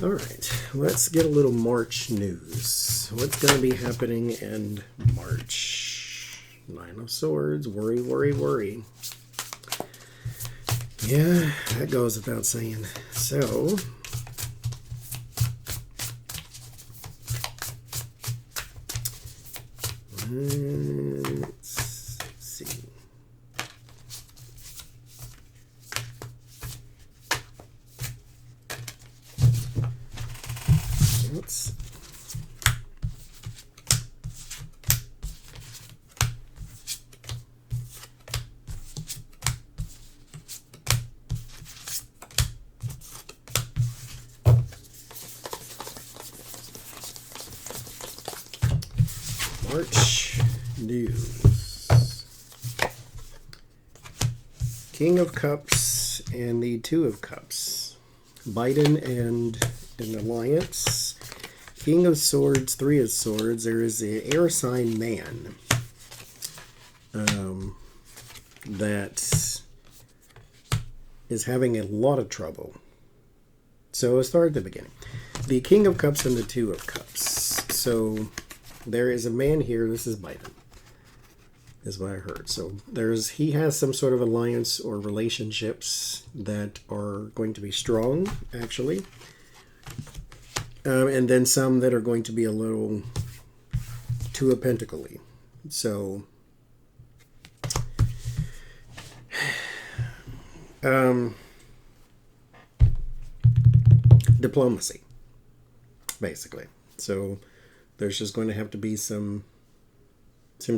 All right, let's get a little March news. What's going to be happening in March? Nine of Swords, worry, worry, worry. Yeah, that goes without saying. So, let's see. Let's March news. King of Cups and the Two of Cups. Biden and an alliance. King of Swords, Three of Swords. There is an air sign man that is having a lot of trouble. So let's start at the beginning. The King of Cups and the Two of Cups. So there is a man here. This is Biden, is what I heard. So he has some sort of alliance or relationships that are going to be strong, actually. And then some that are going to be a little Two of Pentacles-y. So, diplomacy, basically. So there's just going to have to be some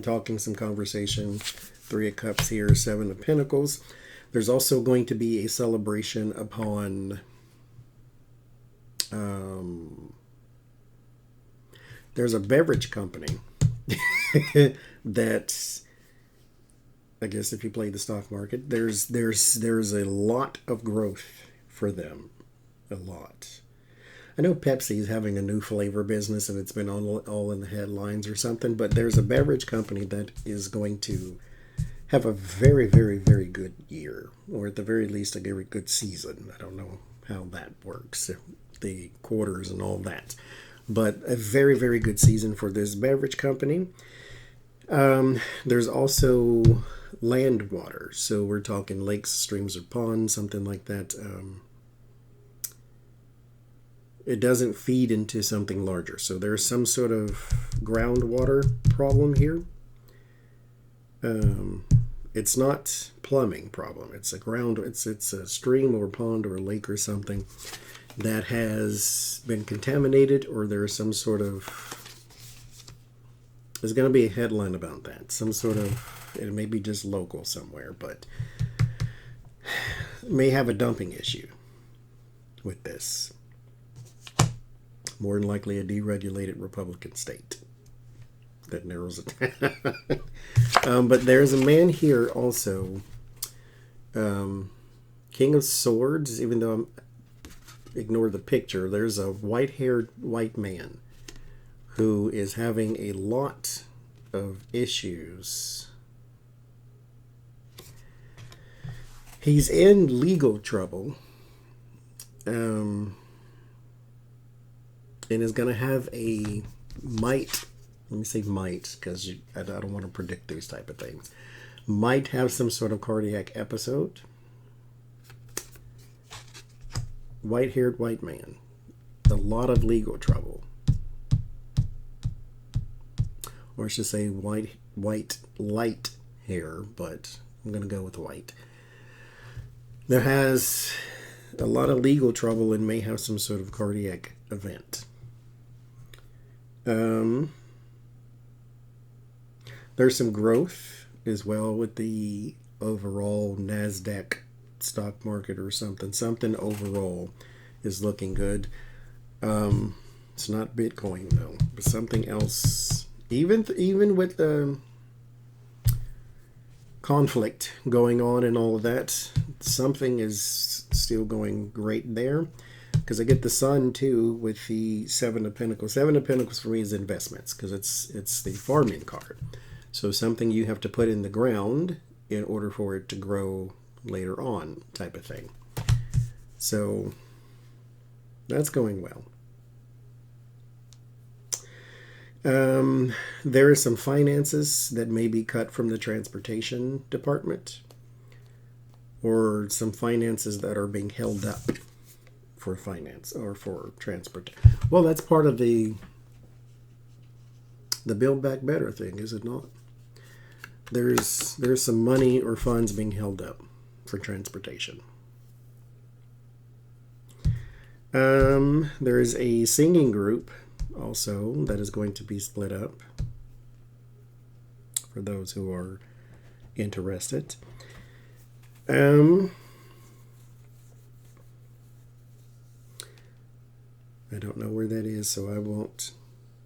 talking, some conversation. Three of Cups here, Seven of Pentacles. There's also going to be a celebration upon there's a beverage company that, I guess if you play the stock market, there's a lot of growth for them. A lot. I know Pepsi is having a new flavor business and it's been all in the headlines or something, but there's a beverage company that is going to have a very, very, very good year, or at the very least a very good season. I don't know how that works, the quarters and all that, but a very, very good season for this beverage company. There's also land water, so we're talking lakes, streams, or ponds, something like that. It doesn't feed into something larger, so there's some sort of groundwater problem here. It's not plumbing problem. It's it's a stream or pond or a lake or something that has been contaminated, or there's some sort of, there's going to be a headline about that. Some sort of, it may be just local somewhere, but may have a dumping issue with this. More than likely a deregulated Republican state. That narrows it down. But there's a man here also, King of Swords, even though ignore the picture, there's a white-haired white man who is having a lot of issues. He's in legal trouble. And is going to have a might, let me say might, because I don't want to predict these type of things, might have some sort of cardiac episode. White-haired white man. A lot of legal trouble. Or I should say white light hair, but I'm going to go with white. There has a lot of legal trouble and may have some sort of cardiac event. There's some growth as well with the overall NASDAQ stock market or something. Something overall is looking good. It's not Bitcoin though, but something else. Even with the conflict going on and all of that, something is still going great there. Because I get the Sun too with the Seven of Pentacles. Seven of Pentacles for me is investments, because it's the farming card. So something you have to put in the ground in order for it to grow later on, type of thing. So that's going well. There are some finances that may be cut from the transportation department, or some finances that are being held up for finance or for transport. Well, that's part of the Build Back Better thing, is it not? There's some money or funds being held up for transportation. There is a singing group also that is going to be split up for those who are interested. I don't know where that is, so I won't.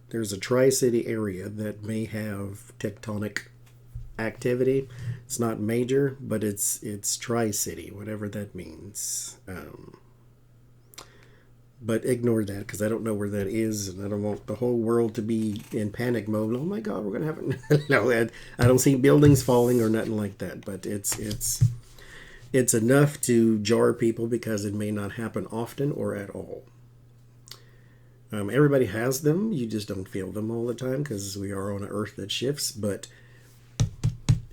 There's a Tri-City area that may have tectonic activity. It's not major, but it's Tri-City, whatever that means. But ignore that, because I don't know where that is, and I don't want the whole world to be in panic mode. Oh my God, we're gonna have it. No, I don't see buildings falling or nothing like that. But it's enough to jar people because it may not happen often or at all. Everybody has them. You just don't feel them all the time because we are on an earth that shifts. But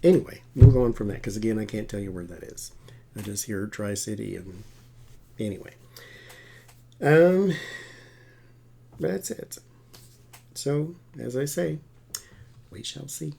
anyway, move on from that, because again, I can't tell you where that is. I just hear Tri-City, and anyway. That's it. So, as I say, we shall see.